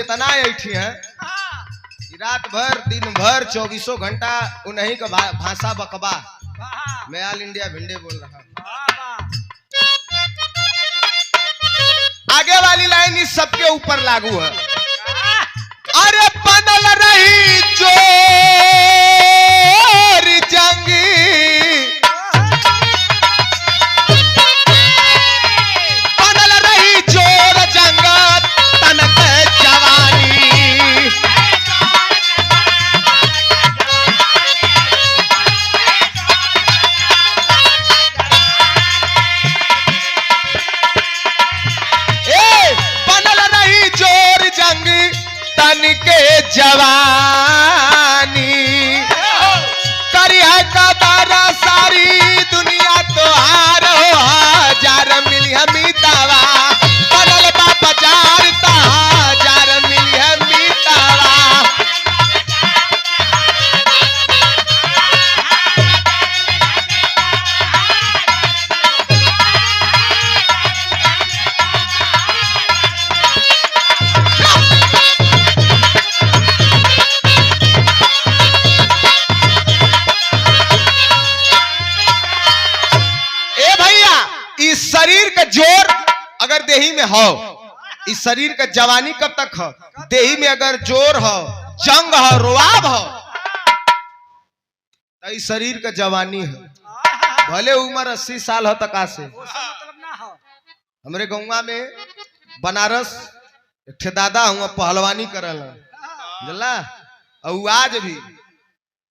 इतना ऐठी है रात भर दिन भर 24 घंटा उन्हीं का भाषा बकबा। मैं ऑल इंडिया भिंडे बोल रहा हूँ। आगे वाली लाइन इस सबके ऊपर लागू है। अरे बनल रही जोर जंग, बनल रही जोर जंग तनक जवानी। बनल रही जोर जंग तनके जवानी। करिया का बारा सारी दुनिया तो हार हो हजार मिली हमी दावा। बनल बा बाजार ता हजार मिली हमी दावा। इस शरीर का जोर अगर देही में हो, इस शरीर का जवानी कब तक हो? देही में अगर जोर हो, जंग हो, रुआब हो, तो इस शरीर का जवानी है। भले उम्र 80 साल हो तक से। हमरे गौवा में बनारस एक ठे दादा हुआ पहलवानी करल जला, और आज भी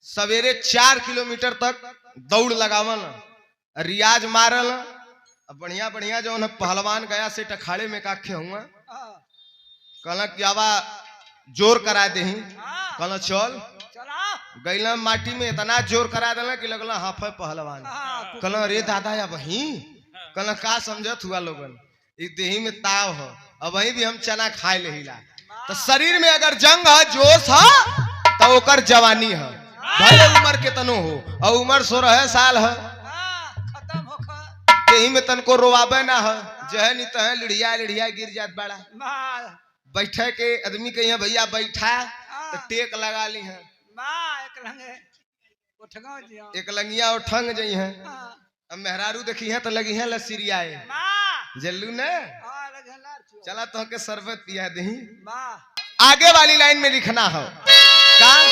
सवेरे 4 किलोमीटर तक दौड़ लगावल, रियाज मारल। अब बढ़िया बढ़िया जो है पहलवान गया से अखाड़े में काखे हुआ, कहला कि आवा जोर करा दे। कहला चल गैला माटी में इतना जोर करा देला कि लगला हाफ है पहलवान। कहला रे दादा या वही, कहला का समझत हुआ लोगन, इस देही में ताव हो, अब वही भी हम चना खाए लेहिला। तो शरीर में अगर जंग है, जोश है, तो ओकर जवानी है। भले उम्र के तनो हो, और उम्र 16 साल है, यही में तनको रोवाबे ना है, जह नहीं तो है लिढ़िया लिढ़िया गिर जात बड़ा। बैठे के आदमी के यहाँ भैया बैठा तो टेक लगा ली है, एक लंगिया उठंग जई है। अब मेहरारू देखी है तो लगी है लसीरियाए जल्लू ने, चला तो के शरबत पिया दही। आगे वाली लाइन में लिखना हो का